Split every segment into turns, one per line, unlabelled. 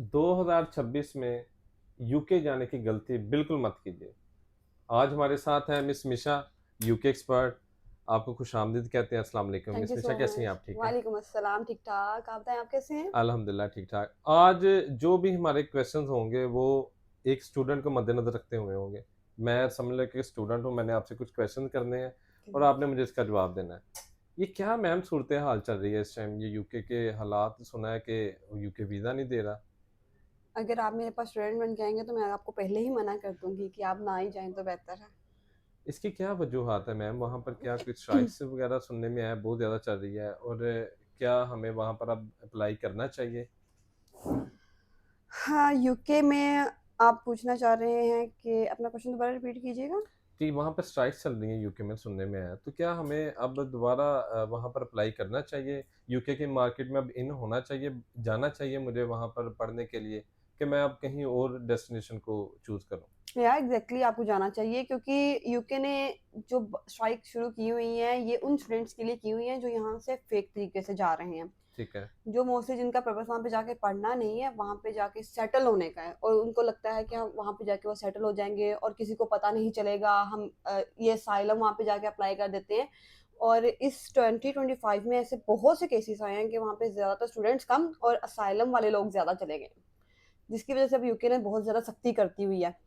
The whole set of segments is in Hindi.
2026 में यूके जाने की गलती बिल्कुल मत कीजिए। आज हमारे साथ हैं मिस मिशा, यूके एक्सपर्ट। आपको खुशामदीद कहते हैं। अस्सलाम वालेकुम
थैंक
मिस
यू
मिशा,
सो
कैसी हैं
मच।
आप? ठीक हैं?
वालेकुम अस्सलाम। ठीक ठाक, आप बताएं, आप कैसे हैं?
अल्हम्दुलिल्लाह ठीक ठाक। आज जो भी हमारे क्वेश्चंस होंगे वो एक स्टूडेंट को मद्देनजर रखते हुए होंगे। मैं समझ लो कि स्टूडेंट हूँ, मैंने आपसे कुछ क्वेश्चन करने हैं और आपने मुझे इसका जवाब देना है। ये क्या मैम सूरत हाल चल रही है इस टाइम? ये यूके के हालात, सुना है कि यूके वीज़ा नहीं दे रहा।
अगर आप मेरे पास स्टूडेंट बन के आएंगे तो मैं आपको पहले ही मना कर दूंगी कि आप ना ही जाएं तो बेहतर
इसकी क्या वजूहत है मैम? वहाँ पर क्या कुछ
है।
स्ट्राइक्स वगैरह सुनने में आया, बहुत ज़्यादा चल रही है, और क्या हमें वहाँ पर अब अप्लाई करना चाहिए?
हाँ, यूके में आप पूछना चाह रहे हैं कि अपना क्वेश्चन दोबारा रिपीट कीजिएगा।
कि वहाँ पर स्ट्राइक्स चल रही हैं यूके में, सुनने में आया, तो क्या हमें अब दोबारा वहाँ पर अप्लाई करना चाहिए? यूके की मार्केट में अब इन होना चाहिए, जाना चाहिए मुझे वहाँ पर पढ़ने के लिए, कि मैं अब कहीं और डेस्टिनेशन को चूज़ करूँ?
या एग्जैक्टली आपको जाना चाहिए क्योंकि यूके ने जो स्ट्राइक शुरू की हुई हैं ये उन स्टूडेंट्स के लिए की हुई हैं जो यहाँ से फेक तरीके से जा रहे हैं।
ठीक है।
जो मोस्टली जिनका पर्पस वहाँ पे जाके पढ़ना नहीं है, वहाँ पे जाके सेटल होने का है और उनको लगता है कि हम वहाँ पे जाके वो सेटल हो जाएंगे और किसी को पता नहीं चलेगा। हम ये असाइलम वहाँ पे जाके अप्लाई कर देते हैं और इस 2025 में ऐसे बहुत से केसेस आए हैं कि वहाँ पे ज़्यादातर स्टूडेंट्स कम और असाइलम वाले लोग ज़्यादा चले गए, जिसकी वजह से अब यूके ने बहुत ज़्यादा सख्ती करती हुई है।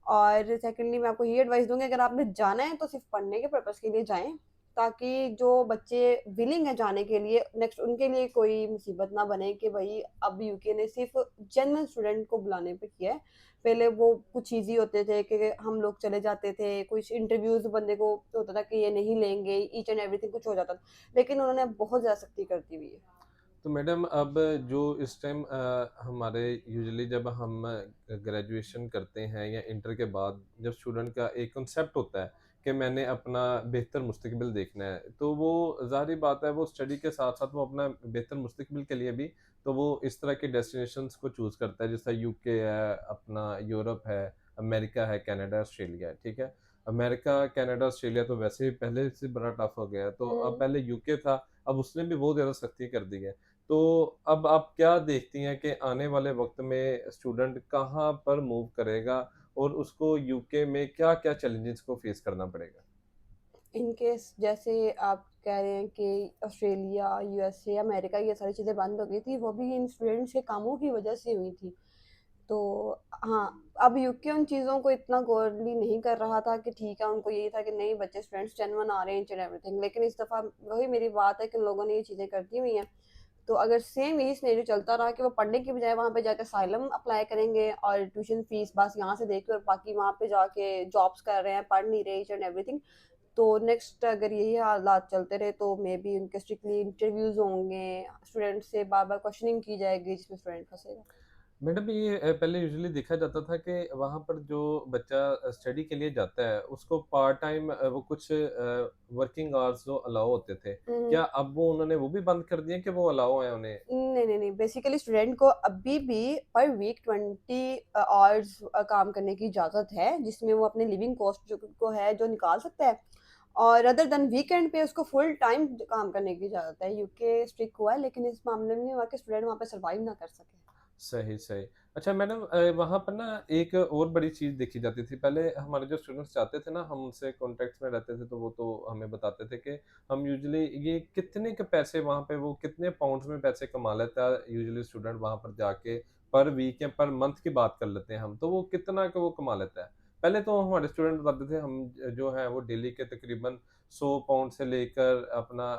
और सेकेंडली मैं आपको ये एडवाइस दूंगी, अगर आपने जाना है तो सिर्फ पढ़ने के पर्पज़ के लिए जाएं, ताकि जो बच्चे विलिंग है जाने के लिए नेक्स्ट उनके लिए कोई मुसीबत ना बने कि भाई अब यूके ने सिर्फ जेन्युइन स्टूडेंट को बुलाने पे किया है। पहले वो कुछ ईजी होते थे कि हम लोग चले जाते थे, कुछ इंटरव्यूज बंदे को होता था कि ये नहीं लेंगे, ईच एंड एवरीथिंग कुछ हो जाता था, लेकिन उन्होंने बहुत ज़्यादा सख्ती कर दी हुई है।
तो मैडम अब जो इस टाइम हमारे यूजुअली जब हम ग्रेजुएशन करते हैं या इंटर के बाद जब स्टूडेंट का एक कंसेप्ट होता है कि मैंने अपना बेहतर मुस्तकबिल देखना है, तो वो ज़ाहिर बात है वो स्टडी के साथ साथ वो अपना बेहतर मुस्तकबिल के लिए भी तो वो इस तरह के डेस्टिनेशंस को चूज़ करता है, जैसे यूके है, अपना यूरोप है, अमेरिका है, कनाडा, ऑस्ट्रेलिया है। ठीक है। अमेरिका, कनाडा, ऑस्ट्रेलिया तो वैसे ही पहले से बड़ा टफ हो गया है, तो अब
हम्म।
पहले यूके था, अब उसने भी बहुत ज़्यादा सख्ती कर दी है। तो अब आप क्या देखती हैं कि आने वाले वक्त में स्टूडेंट कहाँ पर मूव करेगा और उसको यूके में क्या-क्या चैलेंजेस को फेस करना पड़ेगा?
इन केस जैसे आप कह रहे हैं कि ऑस्ट्रेलिया, यूएसए, अमेरिका ये सारी चीज़ें बंद हो गई थी, वो भी इन स्टूडेंट्स के कामों की वजह से हुई थी। तो हाँ, अब यूके उन चीज़ों को इतना गौरली नहीं कर रहा था कि ठीक है, उनको यही था कि नहीं बच्चे स्टूडेंट्स जेन्युइन आ रहे हैं एंड एवरीथिंग, लेकिन इस दफ़ा वही मेरी बात है कि लोगों ने ये चीज़ें कर दी हुई हैं। तो अगर सेम यही सिनेरियो चलता रहा कि वो पढ़ने की बजाय वहाँ पे जाकर साइलम अप्लाई करेंगे और ट्यूशन फीस बस यहाँ से देके और बाकी वहाँ पे जाके जॉब्स कर रहे हैं, पढ़ नहीं रहे ईच एंड एवरीथिंग, तो नेक्स्ट अगर यही हालात चलते रहे तो मे बी उनके स्ट्रिक्टली इंटरव्यूज होंगे, स्टूडेंट से बार बार क्वेश्चनिंग की जाएगी जिसमें स्टूडेंट फंसेगा।
मैडम ये पहले यूजुअली देखा जाता था कि वहाँ पर जो बच्चा स्टडी के लिए जाता है उसको पार्ट टाइम वो कुछ वर्किंग आवर्स जो अलाउ होते थे।
हम्म।
क्या अब वो उन्होंने वो भी बंद कर दिए कि वो अलाउ है उन्हें?
नहीं नहीं नहीं, बेसिकली स्टूडेंट को अभी भी पर वीक 20 आवर्स काम करने की इजाज़त है, जिसमें वो अपने लिविंग कॉस्ट जो को है जो निकाल सकता है, और अदर देन वीकेंड पे उसको फुल टाइम काम करने की इजाज़त है। यूके स्ट्रिक्ट हुआ है, लेकिन इस मामले में नहीं हुआ कि स्टूडेंट वहाँ पे सर्वाइव ना कर सके।
सही, सही। अच्छा मैडम, वहाँ पर ना एक और बड़ी चीज़ देखी जाती थी। पहले हमारे जो स्टूडेंट्स जाते थे ना, हम उनसे कॉन्टैक्ट्स में रहते थे, तो वो तो हमें बताते थे कि हम यूजुअली ये कितने के पैसे वहाँ पे वो कितने पाउंड्स में पैसे कमा लेता है यूजुअली स्टूडेंट वहाँ पर जाके, पर वीक या पर मंथ की बात कर लेते हैं हम, तो वो कितना का वो कमा लेता है। पहले तो हमारे स्टूडेंट बताते थे हम जो है वो डेली के तकरीबन 100 पाउंड से लेकर अपना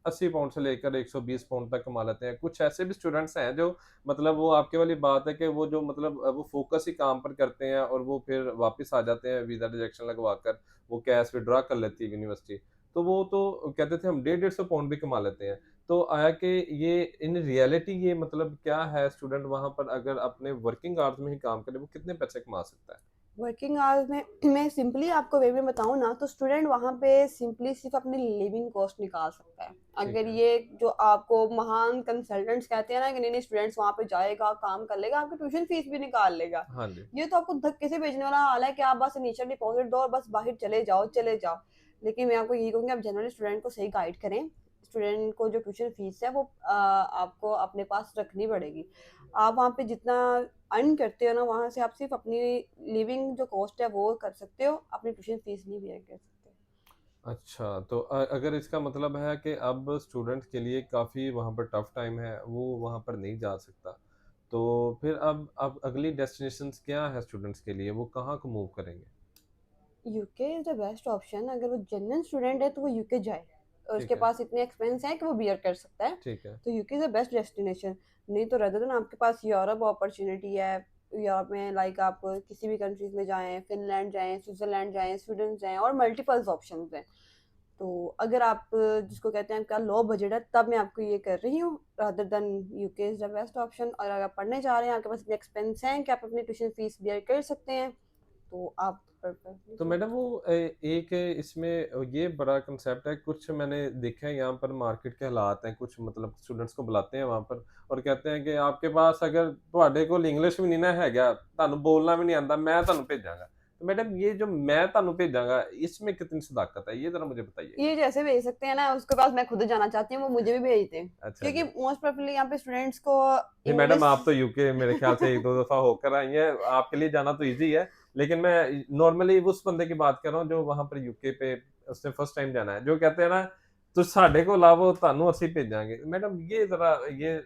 80 पाउंड से लेकर 120 पाउंड तक कमा लेते हैं। कुछ ऐसे भी स्टूडेंट्स हैं जो मतलब वो आपके वाली बात है कि वो जो मतलब वो फ़ोकस ही काम पर करते हैं और वो फिर वापस आ जाते हैं वीज़ा रिजेक्शन लगवाकर, वो कैश विथड्रॉ कर लेती है यूनिवर्सिटी। तो वो तो कहते थे हम डेढ़ 150 पाउंड भी कमा लेते हैं। तो आया कि ये इन रियलिटी ये मतलब क्या है, स्टूडेंट वहाँ पर अगर अपने वर्किंग आवर्स में ही काम करे, वो कितने पैसे कमा सकता है?
वर्किंग आवर्स में मैं सिंपली आपको वे में बताऊँ ना, तो स्टूडेंट वहाँ पे सिंपली सिर्फ अपनी लिविंग कॉस्ट निकाल सकता है।
ठीक
अगर
है।
ये जो आपको महान कंसल्टेंट्स कहते हैं ना कि नहीं नहीं स्टूडेंट्स वहाँ पे जाएगा, काम कर लेगा, आपकी ट्यूशन फीस भी निकाल लेगा,
हाँ जी।
ये तो आपको धक्के से भेजने वाला हाल है कि आप बस इनिशियल डिपॉजिट दो और बस बाहर चले जाओ चले जाओ। लेकिन मैं आपको यही कहूँगी, आप जनरली स्टूडेंट को सही गाइड करें, स्टूडेंट को जो ट्यूशन फीस है वो आपको अपने पास रखनी पड़ेगी। आप वहाँ पे जितना अर्न करते हो ना, वहाँ से आप सिर्फ अपनी लिविंग जो कॉस्ट है वो कर सकते हो, अपनी ट्यूशन फीस नहीं बेयर कर सकते।
अच्छा, तो अगर इसका मतलब है कि अब स्टूडेंट के लिए काफ़ी वहाँ पर टफ़ टाइम है, वो वहाँ पर नहीं जा सकता। तो फिर अब अगली डेस्टिनेशंस क्या है स्टूडेंट्स के लिए? वो कहाँ को मूव करेंगे?
UK is the best option. अगर वो जेन्युइन स्टूडेंट है तो वो यूके जाए, और
ठीक
उसके
है,
पास इतने एक्सपेंस है कि वो बियर कर सकता है,
ठीक है,
तो UK is the best destination. नहीं तो रदर देन आपके पास यूरोप अपॉर्चुनिटी है। यूरोप में लाइक आप किसी भी कंट्रीज में जाएं, फिनलैंड जाएं, स्विट्जरलैंड जाएं, स्वीडन जाएं, और मल्टीपल्स ऑप्शंस हैं। तो अगर आप जिसको कहते हैं आपका लो बजट है, तब मैं आपको ये कर रही हूँ, rather than UK is the best option. और अगर आप पढ़ने जा रहे हैं, आपके पास इतने एक्सपेंस हैं कि आप अपनी ट्यूशन फीस बियर कर सकते हैं, तो आप परफेक्टली
तो
सो।
मैडम वो एक इसमें ये बड़ा कंसेप्ट है, कुछ मैंने देखा है यहाँ पर मार्केट के हालात हैं, कुछ मतलब स्टूडेंट्स को बुलाते हैं वहाँ पर और कहते हैं कि आपके पास अगर ਤੁਹਾਡੇ ਕੋਲ इंग्लिश भी नहीं ना हैगा, ਤੁਹਾਨੂੰ बोलना भी नहीं आता, मैं ਤੁਹਾਨੂੰ भेजांगा। तो मैडम ये जो मैं ਤੁਹਾਨੂੰ भेजांगा, इसमें कितनी सदाकत है? ये ज़रा मुझे बताइए।
ये जैसे भेज सकते हैं ना, उसके पास मैं खुद जाना चाहती हूँ, वो मुझे भी भेज दें।
अच्छा
क्योंकि
जी।
मोस्ट प्रोबेबली यहाँ पे स्टूडेंट्स को
नहीं मैडम,
इंग्लिश।
आप तो यूके मेरे ख्याल से 1-2 दफ़ा होकर आई हैं, आपके लिए जाना तो ईज़ी है। लेकिन मैं नॉर्मली उस बंदे की बात कर रहा हूँ जो वहाँ पर यूके पे उसने फर्स्ट टाइम जाना है। जो कहते हैं ना, "तुस साडे कोल आवो, ਤੁਹਾਨੂੰ ਅਸੀਂ भेजांगे।" मैडम ये ज़रा ये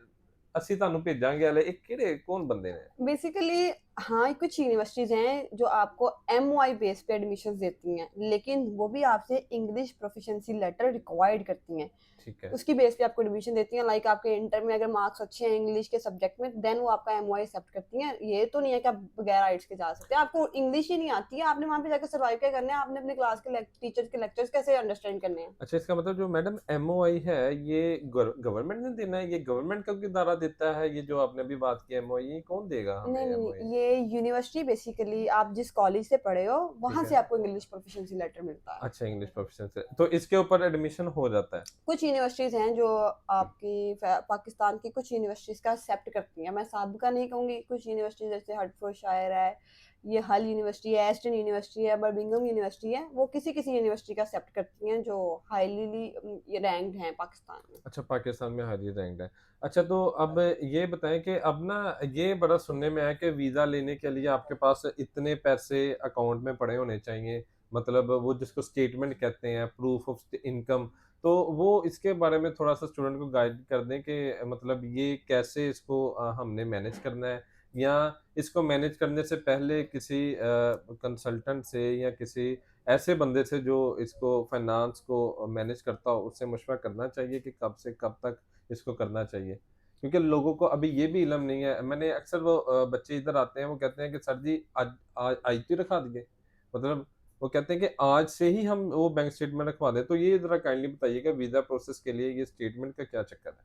ਅਸੀਂ ਤੁਹਾਨੂੰ भेजांगे वाले ये किहड़े कौन बंदे ने?
बेसिकली हाँ, कुछ यूनिवर्सिटीज हैं जो आपको MOI बेस पे एडमिशन देती हैं, लेकिन वो भी आपसे इंग्लिश प्रोफिशिएंसी लेटर रिक्वायर्ड करती हैं।
ठीक है।
उसकी बेस पे आपको एडमिशन देती हैं। लाइक आपके इंटर में अगर मार्क्स अच्छे हैं इंग्लिश के सब्जेक्ट में, देन वो आपका MOI एक्सेप्ट करती हैं। ये तो नहीं है कि आप बगैर आइट्स के जा सकते हैं। आपको इंग्लिश ही नहीं आती है, आपने वहाँ पे जाकर सर्वाइव क्या करना है, आपने अपने क्लास के टीचर्स के लेक्चर्स कैसे अंडरस्टैंड करने हैं।
अच्छा, इसका मतलब जो मैडम एमओआई है, ये गवर्नमेंट ने देना है? ये गवर्नमेंट का किरदारा देता है? ये जो आपने अभी बात की एमओआई, ये कौन देगा हमें
नहीं नहीं
एमओआई?
नहीं, ये यूनिवर्सिटी बेसिकली आप जिस कॉलेज से पढ़े हो
ठीक
वहां
है।
से आपको इंग्लिश प्रोफिशिएंसी लेटर मिलता है।
अच्छा, इंग्लिश प्रोफेशन से तो इसके ऊपर एडमिशन हो जाता है।
कुछ यूनिवर्सिटीज हैं जो आपकी पाकिस्तान की कुछ यूनिवर्सिटीज का एक्सेप्ट करती हैं। मैं सब का नहीं कहूँगी, कुछ यूनिवर्सिटीज जैसे हर्टफोर्डशायर है, ये हल यूनिवर्सिटी है, एस्टन यूनिवर्सिटी है, बर्मिंघम यूनिवर्सिटी है, वो किसी किसी यूनिवर्सिटी का एक्सेप्ट करती हैं जो हाईली रैंक्ड हैं पाकिस्तान में।
अच्छा, पाकिस्तान में हाईली रैंक्ड है। अच्छा, तो अब ये बताएं कि अब ना ये बड़ा सुनने में आया कि वीज़ा लेने के लिए आपके पास इतने पैसे अकाउंट में पड़े होने चाहिए, मतलब वो जिसको स्टेटमेंट कहते हैं, प्रूफ ऑफ इनकम। तो वो इसके बारे में थोड़ा सा स्टूडेंट को गाइड कर दें कि मतलब ये कैसे इसको हमने मैनेज करना है, या इसको मैनेज करने से पहले किसी कंसल्टेंट से या किसी ऐसे बंदे से जो इसको फाइनेंस को मैनेज करता हो, उससे मशवरा करना चाहिए कि कब से कब तक इसको करना चाहिए। क्योंकि लोगों को अभी ये भी इल्म नहीं है। मैंने अक्सर वो बच्चे इधर आते हैं, वो कहते हैं कि सर जी आज तो ही रखा दिए। मतलब वो कहते हैं कि आज से ही हम वो बैंक स्टेटमेंट रखवा दें। तो ये ज़रा काइंडली बताइएगा वीज़ा प्रोसेस के लिए ये स्टेटमेंट का क्या चक्कर है?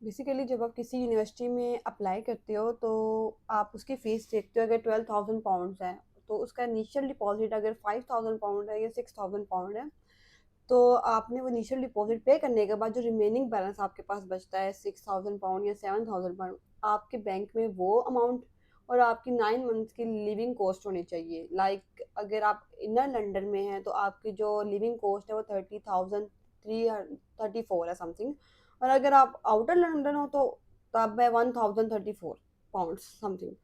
बेसिकली जब आप किसी यूनिवर्सिटी में अप्लाई करते हो तो आप उसकी फ़ीस देखते हो। अगर 12,000 पाउंड्स है तो उसका इनिशियल डिपॉज़िट अगर 5,000 पाउंड है या 6,000 पाउंड है, तो आपने वो इनिशियल डिपॉज़िट पे करने के बाद जो रिमेनिंग बैलेंस आपके पास बचता है 6,000 पाउंड या 7,000 पाउंड, आपके बैंक में वो अमाउंट और आपकी 9 मंथ्स की लिविंग कॉस्ट होनी चाहिए। लाइक अगर आप इनर लंदन में हैं तो आपकी जो लिविंग कॉस्ट है वो 30,334 है समथिंग, और अगर आप आउटर लंदन हो तो तब है 1,034 पाउंड्स समथिंग।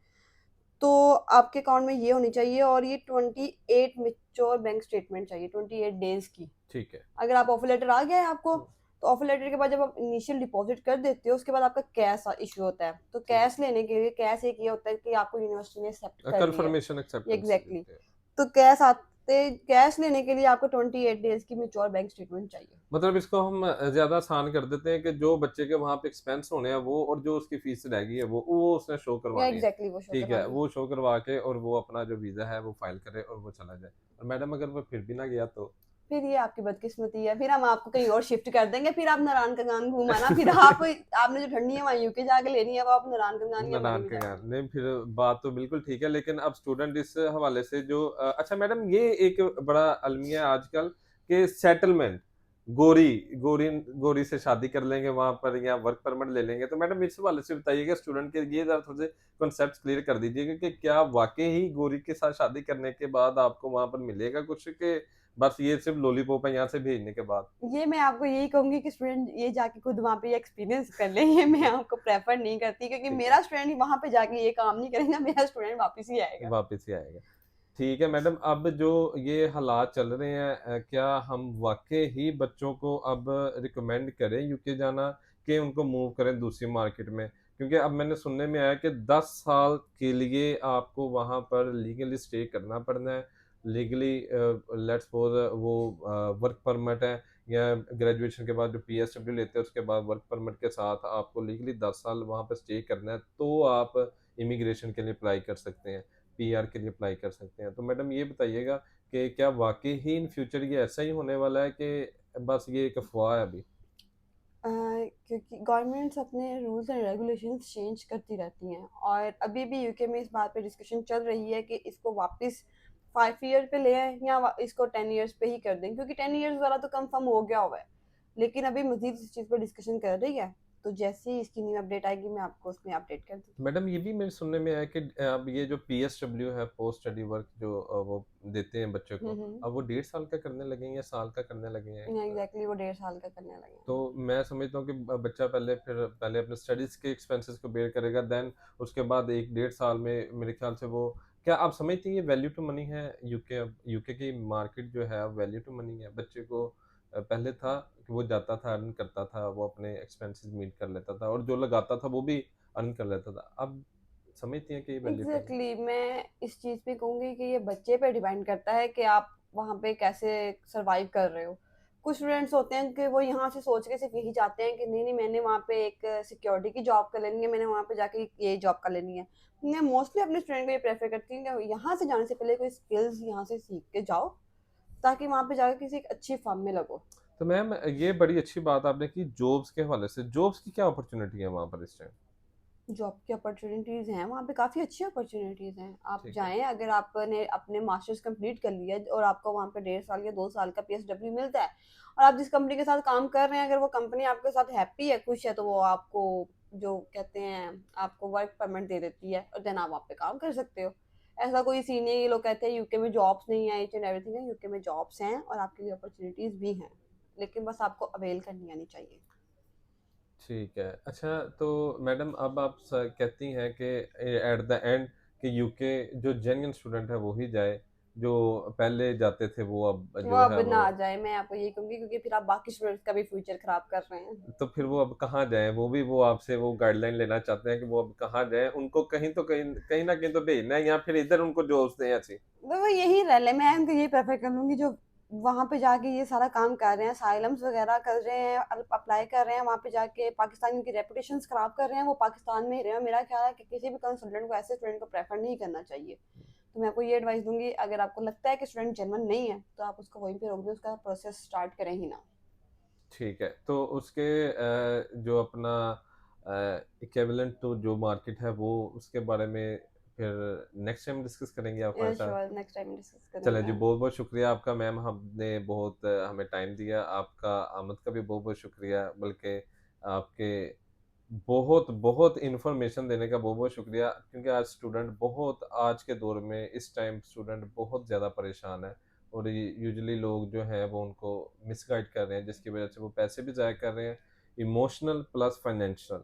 तो आपके अकाउंट में ये होनी चाहिए, और ये 28 मेच्योर बैंक स्टेटमेंट चाहिए 28 डेज की।
ठीक है।
अगर आप ऑफर लेटर आ गया है आपको, तो ऑफर लेटर के बाद जब आप इनिशियल डिपॉजिट कर देते हो, उसके बाद आपका कैश इशू होता है। तो
ठीक है।
कैश लेने के लिए कैश एक ये होता है कि आपको यूनिवर्सिटी ने एक्सेप्ट कर लिया है।
कंफर्मेशन एक्सेप्टेंस
एग्जैक्टली
देते हैं।
तो कैश आते कैश लेने के लिए आपको 28 डेज की मेच्योर बैंक स्टेटमेंट चाहिए।
मतलब इसको हम ज़्यादा आसान कर देते हैं कि जो बच्चे के वहाँ पे एक्सपेंस होने हैं वो, और जो उसकी फीस रह गई है वो उसने शो
या
करवानी है।
एग्जैक्टली वो शो
ठीक है,
करवानी है।
वो शो करवा के और वो अपना जो वीज़ा है वो फाइल करे और वो चला जाए। और मैडम अगर वो फिर भी ना गया तो?
फिर ये आपकी बदकिस्मती है, फिर हम आपको कहीं और शिफ्ट कर देंगे, फिर आप नारायण कंगान घूमाना, फिर आप आपने जो ठंडी हवा यूके जाके लेनी है वो आप नारायण कंगान या मरी
नादान
में
के
जाके।
ज्ञान नहीं, फिर बात तो बिल्कुल ठीक है, लेकिन अब स्टूडेंट इस हवाले से जो अच्छा मैडम, ये एक बड़ा अलमिया है आजकल कि सेटलमेंट, गोरी गोरी गोरी से शादी कर लेंगे वहां पर या वर्क परमिट ले लेंगे। तो मैडम इस हवाले से बताइएगा स्टूडेंट के, ये जरा थोड़े से कॉन्सेप्ट क्लियर कर दीजिएगा कि क्या वाकई ही गोरी के साथ शादी करने के बाद आपको वहां पर मिलेगा कुछ, के बस ये सिर्फ़ लॉलीपॉप है यहाँ से भेजने के बाद।
ये मैं आपको यही कहूँगी कि स्टूडेंट ये जाके खुद वहाँ पे एक्सपीरियंस कर लें, ये मैं आपको प्रेफ़र नहीं करती क्योंकि
ठीक है,
मेरा स्टूडेंट वहाँ पे जाके ये काम नहीं करेगा, मेरा स्टूडेंट वापस ही आएगा।
वापस ही आएगा। ठीक है मैडम, अब जो ये हालात चल रहे हैं क्या हम वाक़ई ही बच्चों को अब रिकमेंड करें यूके जाना कि उनको मूव करें दूसरी मार्केट में? क्योंकि अब मैंने सुनने में आया कि 10 साल के लिए आपको वहाँ पर लीगली स्टे करना पड़ना है। लीगली लेट्स सपोज़ वो वर्क परमिट है या ग्रेजुएशन के बाद जो पीएसडब्ल्यू लेते हैं उसके बाद वर्क परमिट के साथ आपको लीगली 10 साल वहाँ पे स्टे करना है, तो आप इमिग्रेशन के लिए अप्लाई कर सकते हैं। पीआर के लिए अप्लाई कर सकते हैं। तो मैडम ये बताइएगा कि क्या वाक़ई ही इन फ्यूचर ये ऐसा ही होने वाला है कि बस ये एक अफ़वाह है अभी?
क्योंकि गवर्नमेंट्स अपने रूल्स एंड रेगुलेशंस चेंज करती रहती हैं और अभी भी यूके में इस बात पे डिस्कशन चल रही है कि इसको वापस 5 ईयर पे ले आएँ या इसको 10 इयर्स पे ही कर दें क्योंकि 10 इयर्स वाला तो कंफर्म हो गया हुआ है। लेकिन अभी मज़ीद इस चीज़ पर डिस्कशन कर रही है, तो जैसे ही इसकी न्यू अपडेट आएगी मैं आपको उसमें अपडेट कर दूँगी।
मैडम ये भी मेरे सुनने में आया कि अब ये जो पीएसडब्ल्यू है पोस्ट स्टडी वर्क जो वो देते हैं बच्चे
हुँ,
को,
हुँ।
अब वो 1.5 साल का करने लगे हैं या साल का करने लगे हैं?
एग्ज़ैक्टली वो 1.5 साल का करने लगे
तो
हैं।
मैं समझता हूँ कि बच्चा पहले अपने स्टडीज़ के एक्सपेंसेस को बेयर करेगा, देन उसके बाद 1 डेढ़ साल में मेरे ख़्याल से वो क्या आप समझती हैं ये वैल्यू टू मनी है यूके अब यूके की मार्केट जो है अब वैल्यू टू मनी है? बच्चे को पहले था कि वो जाता था, अर्न करता था, वो अपने एक्सपेंसेस मीट कर लेता था और जो लगाता था वो भी अर्न कर लेता था। अब समझती हैं कि ये वैल्यू टू मनी?
एग्ज़ैक्टली मैं इस चीज़ पे कहूँगी कि ये बच्चे पे डिपेंड करता है कि आप वहाँ पे कैसे सर्वाइव कर रहे हो। कुछ स्टूडेंट्स होते हैं कि वो यहाँ से सोच के सिर्फ़ यही चाहते हैं कि नहीं मैंने वहाँ पे एक सिक्योरिटी की जॉब कर लेनी है, मैंने वहाँ पे जाके ये जॉब कर लेनी है। मैं मोस्टली अपने स्टूडेंट को ये प्रेफ़र करती हूँ कि यहाँ से जाने से पहले कोई स्किल्स यहाँ से सीख के जाओ, ताकि वहाँ पे जाके किसी एक अच्छी फ़र्म में लगो।
तो मैम ये बड़ी अच्छी बात आपने की जॉब्स के हवाले से, जॉब्स की क्या अपॉर्च्युनिटी है वहाँ पर इस टाइम?
जॉब की अपॉर्चुनिटीज़ हैं, वहाँ पे काफ़ी अच्छी अपॉर्चुनिटीज़ हैं। आप
ठीक है।
जाएँ अगर आपने अपने मास्टर्स कंप्लीट कर लिया और आपको वहाँ पे 1.5 साल या 2 साल का पीएसडब्ल्यू मिलता है और आप जिस कंपनी के साथ काम कर रहे हैं, अगर वो कंपनी आपके साथ हैप्पी है, खुश है, तो वो आपको जो कहते हैं, आपको वर्क परमिट दे देती है और देन आप वहाँ पे काम कर सकते हो। ऐसा कोई सीन नहीं है, ये लोग कहते हैं यूके में जॉब्स नहीं है, ईच एंड एवरीथिंग है, यूके में जॉब्स हैं और आपके लिए अपॉर्चुनिटीज़ भी हैं। लेकिन बस आपको अवेल करनी आनी चाहिए।
ठीक है। अच्छा तो मैडम अब आप कहती हैं कि एट द एंड कि यूके जो जेन्युइन स्टूडेंट है वो ही जाए, जो पहले जाते थे वो अब
वो
जो
अब
है वो
ना जाए, मैं आपको यही कहूँगी क्योंकि फिर आप बाकी स्टूडेंट्स का भी फ्यूचर खराब कर रहे हैं।
तो फिर वो अब कहाँ जाएँ? वो भी वो आपसे वो गाइडलाइन लेना चाहते हैं कि वो अब कहाँ जाएँ? उनको कहीं तो कहीं कहीं न कहीं तो भेजना है या फिर इधर उनको जॉब्स दें ऐसी?
तो वो यही रह ले, मैं उनको यही प्रेफ़र करूँगी जो वहाँ पे जाके ये सारा काम कर रहे हैं, असाइलम्स वगैरह कर रहे हैं, अप्लाई कर रहे हैं, वहाँ पे जाके पाकिस्तान की रेपुटेशंस खराब कर रहे हैं, वो पाकिस्तान में ही रहे हैं। मेरा ख्याल है कि किसी भी कंसल्टेंट को ऐसे स्टूडेंट को प्रेफ़र नहीं करना चाहिए। तो मैं आपको ये एडवाइस दूँगी, अगर आपको लगता है कि स्टूडेंट जेन्युइन नहीं है, तो आप उसको वहीं पे रोक दें, उसका प्रोसेस स्टार्ट करें ही ना।
ठीक है। तो उसके जो अपना इक्विवेलेंट टू जो मार्केट है वो उसके बारे में फिर नेक्स्ट टाइम डिस्कस करेंगे आप हमारे साथ?
श्योर नेक्स्ट टाइम डिस्कस
चलें
करेंगे
जी,
हम।
बहुत-बहुत शुक्रिया आपका मैम, हमने बहुत हमें टाइम दिया। आपका आमद का भी बहुत-बहुत शुक्रिया, बल्कि आपके बहुत-बहुत इन्फॉर्मेशन देने का बहुत-बहुत शुक्रिया क्योंकि आज स्टूडेंट बहुत आज के दौर में इस टाइम स्टूडेंट बहुत ज़्यादा परेशान है और ये यूजुअली लोग जो हैं वो उनको मिसगाइड कर रहे हैं जिसकी वज़ह से वो पैसे भी ज़ाया कर रहे हैं, इमोशनल प्लस फाइनेंशियल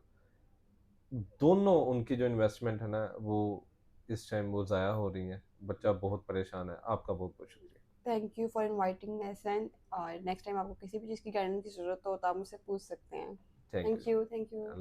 दोनों उनकी जो इन्वेस्टमेंट है ना वो इस टाइम वो ज़ाया हो रही है। बच्चा बहुत परेशान है। आपका बहुत-बहुत शुक्रिया।
Thank you for inviting me again और नेक्स्ट टाइम आपको किसी भी चीज़ की गाइडेंस की ज़रूरत हो तो आप मुझसे पूछ सकते हैं।
Thank you
thank
so
you,
much.
Thank you.
Allah